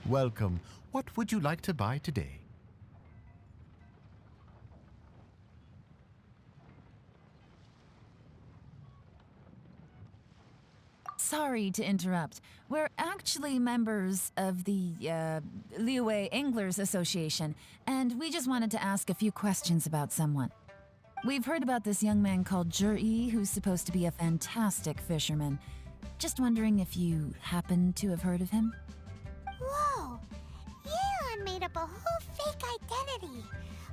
Welcome. What would you like to buy today? Sorry to interrupt. We're actually members of the, Liyue Anglers Association, and we just wanted to ask a few questions about someone. We've heard about this young man called Zhi, who's supposed to be a fantastic fisherman. Just wondering if you happen to have heard of him? Whoa! Yeon made up a whole fake identity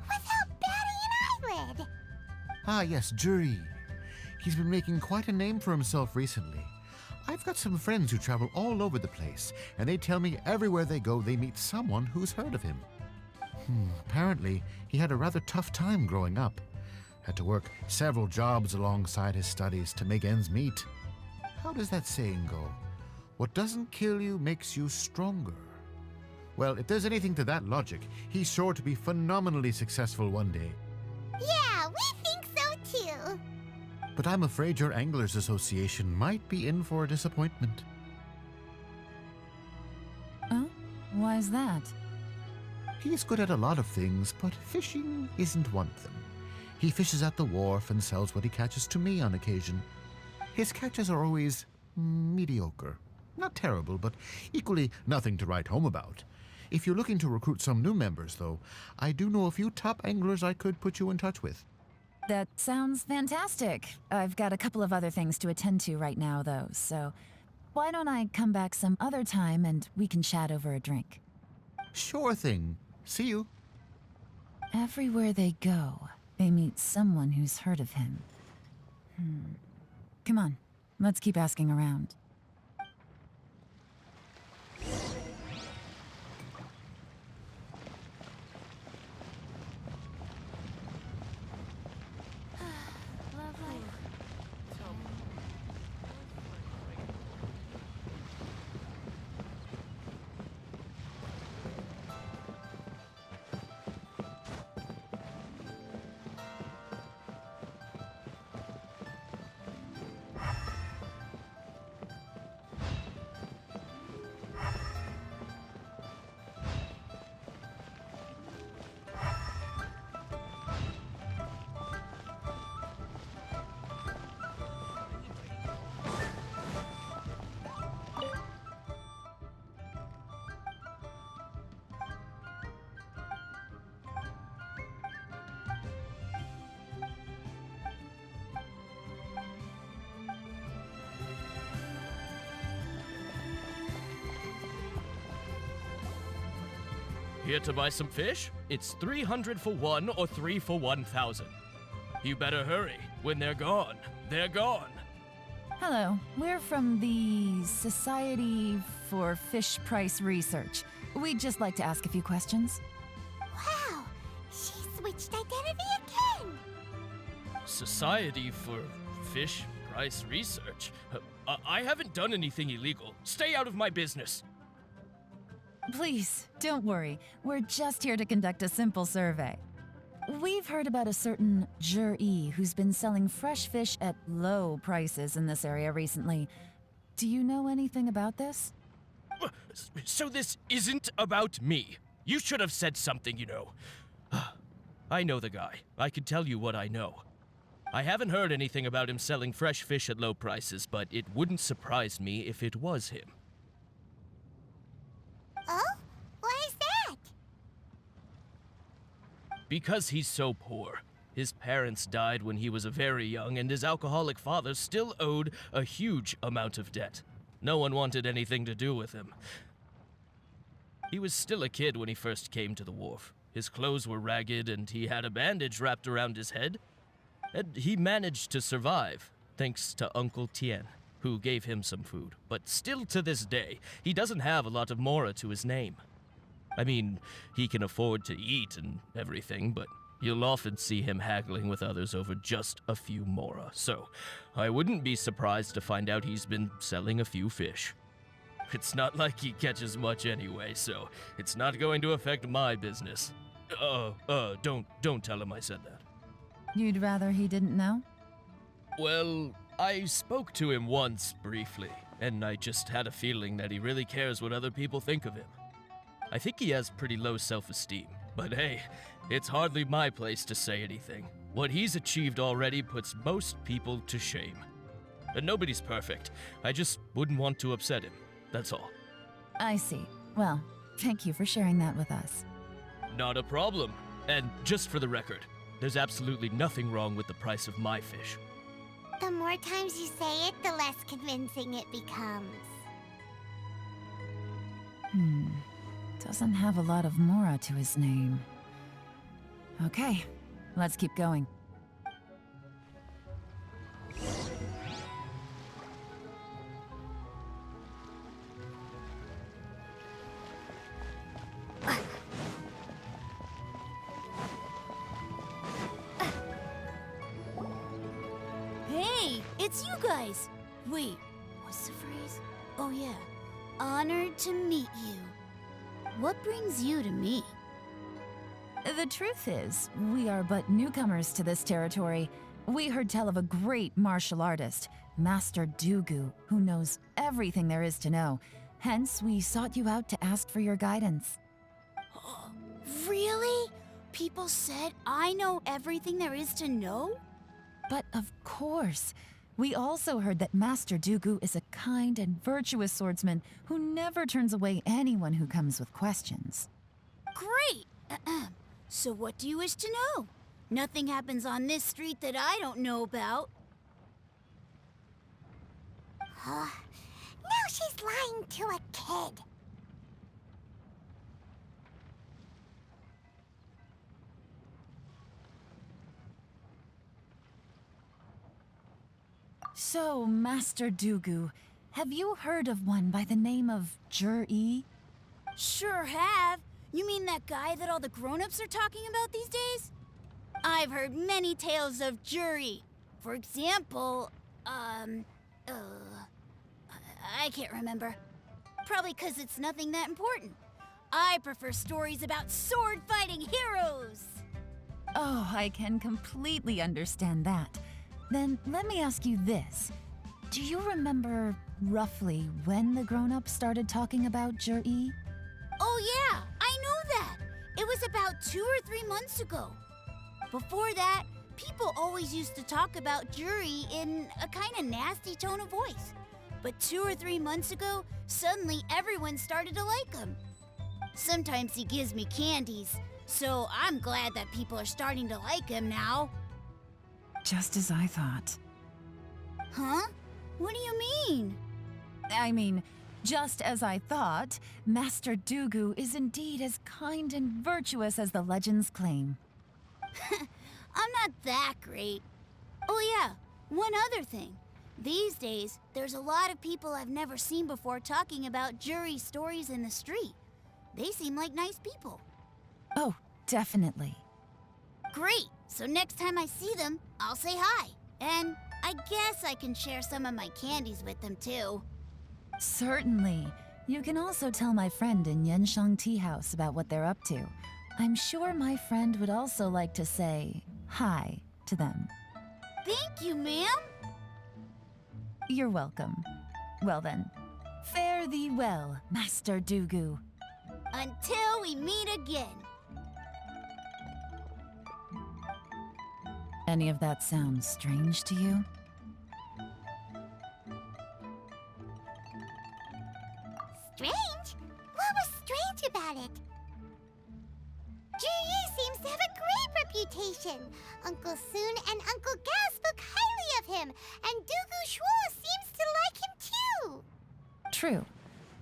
without batting an eyelid! Ah, yes, Zhi. He's been making quite a name for himself recently. I've got some friends who travel all over the place, and they tell me everywhere they go they meet someone who's heard of him. Apparently, he had a rather tough time growing up. Had to work several jobs alongside his studies to make ends meet. How does that saying go? What doesn't kill you makes you stronger. Well, if there's anything to that logic, he's sure to be phenomenally successful one day. Yeah, we think so too! But I'm afraid your Anglers Association might be in for a disappointment. Oh? Why's that? He's good at a lot of things, but fishing isn't one of them. He fishes at the wharf and sells what he catches to me on occasion. His catches are always mediocre. Not terrible, but equally nothing to write home about. If you're looking to recruit some new members, though, I do know a few top anglers I could put you in touch with. That sounds fantastic. I've got a couple of other things to attend to right now, though, so why don't I come back some other time and we can chat over a drink? Sure thing. See you. Everywhere they go, they meet someone who's heard of him. Come on, let's keep asking around. Here to buy some fish? It's 300 for one or 3 for 1,000. You better hurry. When they're gone, they're gone. Hello, we're from the Society for Fish Price Research. We'd just like to ask a few questions. Wow! She switched identity again! Society for Fish Price Research? I haven't done anything illegal. Stay out of my business. Please, don't worry. We're just here to conduct a simple survey. We've heard about a certain Zhi who's been selling fresh fish at low prices in this area recently. Do you know anything about this? So this isn't about me. You should have said something, you know. I know the guy. I can tell you what I know. I haven't heard anything about him selling fresh fish at low prices, but it wouldn't surprise me if it was him. Oh? Why is that? Because he's so poor. His parents died when he was very young, and his alcoholic father still owed a huge amount of debt. No one wanted anything to do with him. He was still a kid when he first came to the wharf. His clothes were ragged, and he had a bandage wrapped around his head. And he managed to survive, thanks to Uncle Tien, who gave him some food. But still to this day, he doesn't have a lot of mora to his name. I mean, he can afford to eat and everything, but you'll often see him haggling with others over just a few mora. So, I wouldn't be surprised to find out he's been selling a few fish. It's not like he catches much anyway, so it's not going to affect my business. Don't tell him I said that. You'd rather he didn't know? Well, I spoke to him once briefly, and I just had a feeling that he really cares what other people think of him. I think he has pretty low self-esteem. But hey, it's hardly my place to say anything. What he's achieved already puts most people to shame. And nobody's perfect. I just wouldn't want to upset him. That's all. I see. Well, thank you for sharing that with us. Not a problem. And just for the record, there's absolutely nothing wrong with the price of my fish. The more times you say it, the less convincing it becomes. Doesn't have a lot of mora to his name. Okay, let's keep going. Hey, it's you guys! Wait, what's the phrase? Oh yeah, honored to meet you. What brings you to me? The truth is, we are but newcomers to this territory. We heard tell of a great martial artist, Master Dugu, who knows everything there is to know. Hence, we sought you out to ask for your guidance. Really? People said I know everything there is to know? But of course, we also heard that Master Dugu is a kind and virtuous swordsman who never turns away anyone who comes with questions. Great! So what do you wish to know? Nothing happens on this street that I don't know about. Now she's lying to a kid. So, Master Dugu, have you heard of one by the name of Jur-E? Sure have. You mean that guy that all the grown-ups are talking about these days? I've heard many tales of jury. For example, I can't remember. Probably 'cause it's nothing that important. I prefer stories about sword-fighting heroes. Oh, I can completely understand that. Then let me ask you this. Do you remember roughly when the grown-ups started talking about Jur-E? Oh yeah, I know that. It was about 2 or 3 months ago. Before that, people always used to talk about jury in a kind of nasty tone of voice. But 2 or 3 months ago, suddenly everyone started to like him. Sometimes he gives me candies, so I'm glad that people are starting to like him now. Just as I thought. Huh? What do you mean? I mean, just as I thought, Master Dugu is indeed as kind and virtuous as the legends claim. I'm not that great. Oh yeah, one other thing. These days, there's a lot of people I've never seen before talking about jury stories in the street. They seem like nice people. Oh, definitely. Great! So next time I see them, I'll say hi. And I guess I can share some of my candies with them too. Certainly. You can also tell my friend in Yenshang Tea House about what they're up to. I'm sure my friend would also like to say hi to them. Thank you, ma'am! You're welcome. Well then, fare thee well, Master Dugu. Until we meet again. Any of that sound strange to you? Strange? What was strange about it? Jur-E seems to have a great reputation. Uncle Soon and Uncle Gao spoke highly of him, and Dugu Shuo seems to like him too. True.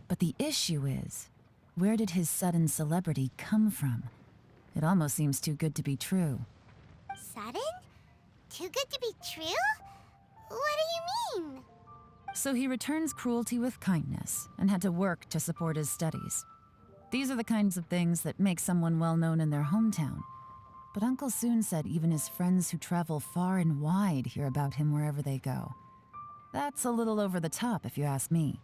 But the issue is, where did his sudden celebrity come from? It almost seems too good to be true. Sudden? Too good to be true? What do you mean? So he returns cruelty with kindness and had to work to support his studies. These are the kinds of things that make someone well known in their hometown. But Uncle Soon said even his friends who travel far and wide hear about him wherever they go. That's a little over the top, if you ask me.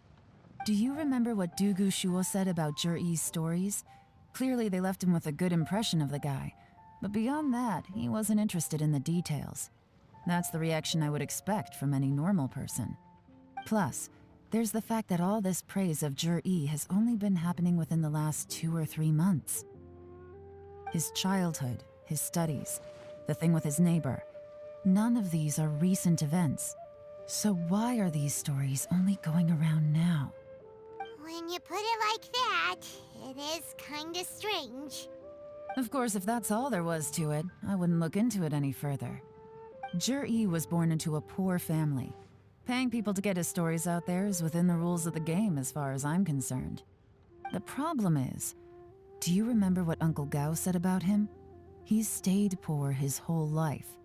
Do you remember what Dugu Shuo said about Jur-E's stories? Clearly they left him with a good impression of the guy. But beyond that, he wasn't interested in the details. That's the reaction I would expect from any normal person. Plus, There's the fact that all this praise of Jur-E has only been happening within the last 2 or 3 months. His childhood, his studies, the thing with his neighbor, none of these are recent events. So why are these stories only going around now? When you put it like that, it is kinda strange. Of course, if that's all there was to it, I wouldn't look into it any further. Jur-E was born into a poor family. Paying people to get his stories out there is within the rules of the game as far as I'm concerned. The problem is, do you remember what Uncle Gao said about him? He's stayed poor his whole life.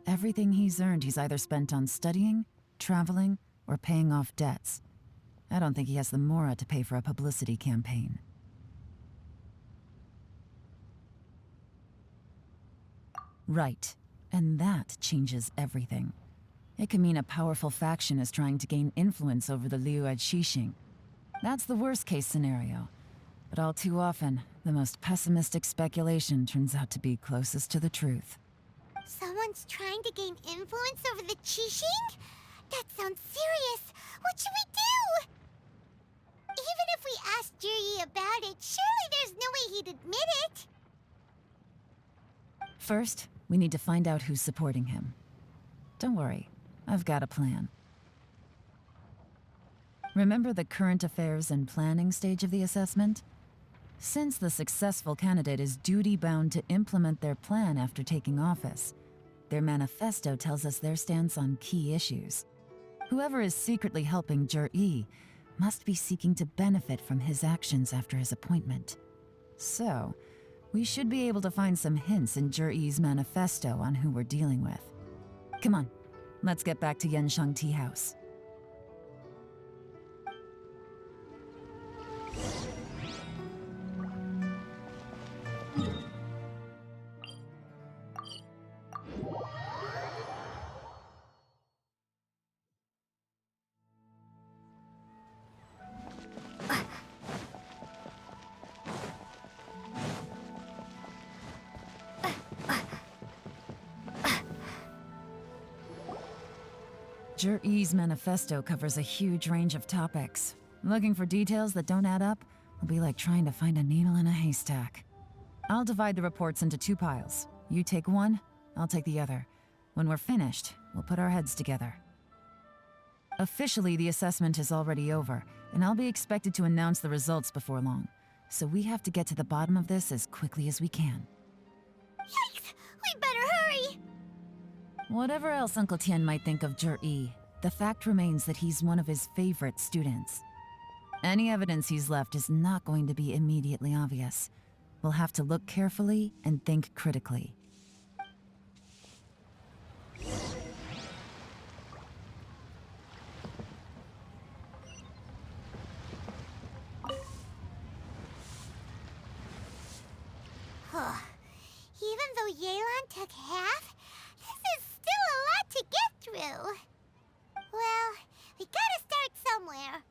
Everything he's earned he's either spent on studying, traveling, or paying off debts. I don't think he has the mora to pay for a publicity campaign. Right, and that changes everything. It could mean a powerful faction is trying to gain influence over the Liu at Xixing. That's the worst-case scenario. But all too often, the most pessimistic speculation turns out to be closest to the truth. Someone's trying to gain influence over the Qixing? That sounds serious. What should we do? Even if we asked Jiri about it, surely there's no way he'd admit it. First, we need to find out who's supporting him. Don't worry, I've got a plan. Remember the current affairs and planning stage of the assessment? Since the successful candidate is duty-bound to implement their plan after taking office, their manifesto tells us their stance on key issues. Whoever is secretly helping Jur-E must be seeking to benefit from his actions after his appointment. So, we should be able to find some hints in Jur-E's manifesto on who we're dealing with. Come on, let's get back to Yansheng Tea House. Jur-E's manifesto covers a huge range of topics. Looking for details that don't add up will be like trying to find a needle in a haystack. I'll divide the reports into 2 piles. You take one, I'll take the other. When we're finished, we'll put our heads together. Officially, the assessment is already over, and I'll be expected to announce the results before long. So we have to get to the bottom of this as quickly as we can. Yikes! We better hurry! Whatever else Uncle Tian might think of Jur-E, the fact remains that he's one of his favorite students. Any evidence he's left is not going to be immediately obvious. We'll have to look carefully and think critically. Even though Yelan took half, this is still a lot to get through. Well, we gotta start somewhere.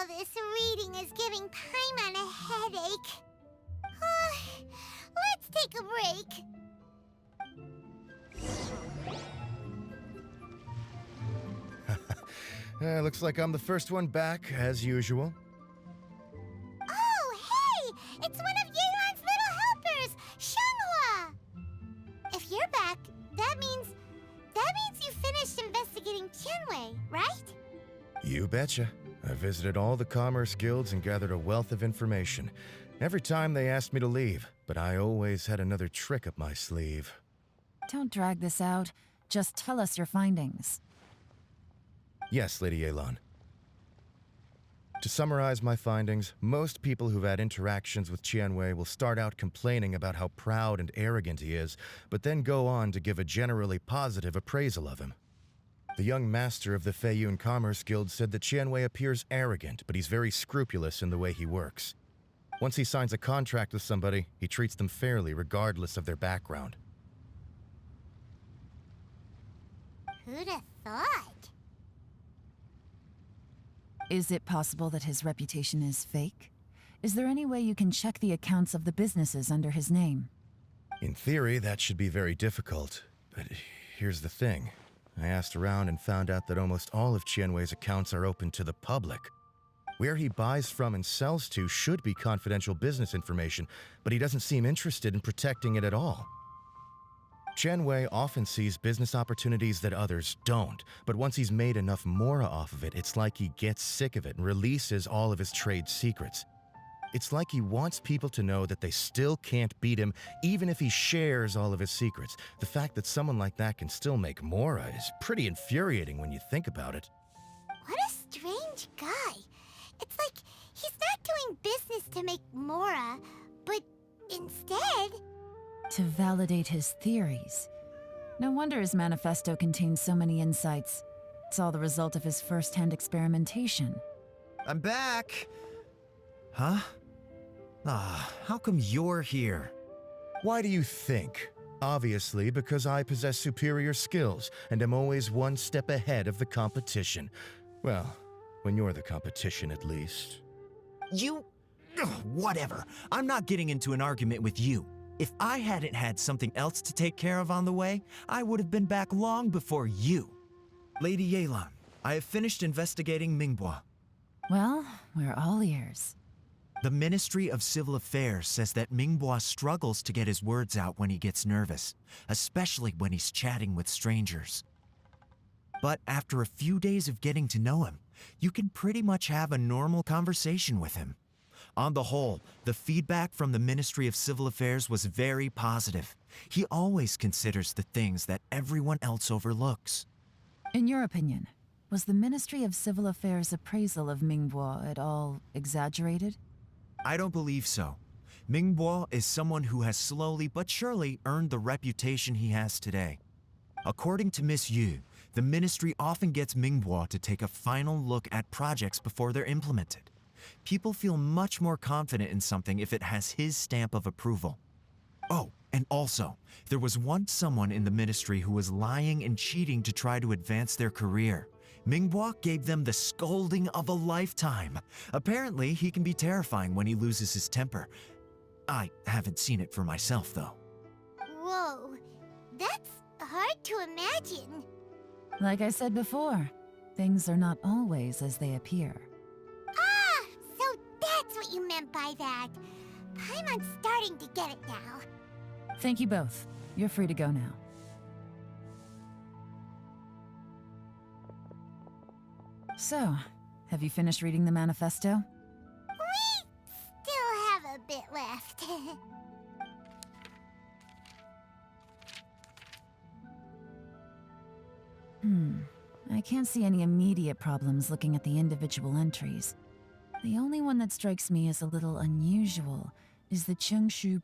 All this reading is giving Paimon a headache. Let's take a break. Looks like I'm the first one back, as usual. Oh, hey! It's one of Yeon's little helpers, Xianghua! If you're back, that means you finished investigating Tianwei, right? You betcha. I visited all the commerce guilds and gathered a wealth of information. Every time they asked me to leave, but I always had another trick up my sleeve. Don't drag this out. Just tell us your findings. Yes, Lady Yelan. To summarize my findings, most people who've had interactions with Tianwei will start out complaining about how proud and arrogant he is, but then go on to give a generally positive appraisal of him. The young master of the Feiyun Commerce Guild said that Tianwei appears arrogant, but he's very scrupulous in the way he works. Once he signs a contract with somebody, he treats them fairly regardless of their background. Who'd have thought? Is it possible that his reputation is fake? Is there any way you can check the accounts of the businesses under his name? In theory, that should be very difficult. But here's the thing. I asked around and found out that almost all of Tianwei's accounts are open to the public. Where he buys from and sells to should be confidential business information, but he doesn't seem interested in protecting it at all. Tianwei often sees business opportunities that others don't, but once he's made enough mora off of it, it's like he gets sick of it and releases all of his trade secrets. It's like he wants people to know that they still can't beat him, even if he shares all of his secrets. The fact that someone like that can still make mora is pretty infuriating when you think about it. What a strange guy. It's like he's not doing business to make mora, but instead... To validate his theories. No wonder his manifesto contains so many insights. It's all the result of his first-hand experimentation. I'm back! Huh? How come you're here? Why do you think? Obviously, because I possess superior skills and am always one step ahead of the competition. Well, when you're the competition, at least. You... Ugh, whatever. I'm not getting into an argument with you. If I hadn't had something else to take care of on the way, I would have been back long before you. Lady Yelan, I have finished investigating Mingbois. Well, we're all ears. The Ministry of Civil Affairs says that Mingbois struggles to get his words out when he gets nervous, especially when he's chatting with strangers. But after a few days of getting to know him, you can pretty much have a normal conversation with him. On the whole, the feedback from the Ministry of Civil Affairs was very positive. He always considers the things that everyone else overlooks. In your opinion, was the Ministry of Civil Affairs' appraisal of Mingbois at all exaggerated? I don't believe so. Mingbois is someone who has slowly but surely earned the reputation he has today. According to Miss Yu, the ministry often gets Mingbois to take a final look at projects before they're implemented. People feel much more confident in something if it has his stamp of approval. Oh, and also, there was once someone in the ministry who was lying and cheating to try to advance their career. Mingbois gave them the scolding of a lifetime. Apparently, he can be terrifying when he loses his temper. I haven't seen it for myself, though. Whoa, that's hard to imagine. Like I said before, things are not always as they appear. Ah, so that's what you meant by that. Paimon's starting to get it now. Thank you both. You're free to go now. So, have you finished reading the manifesto? We still have a bit left. I can't see any immediate problems looking at the individual entries. The only one that strikes me as a little unusual is the Chengshu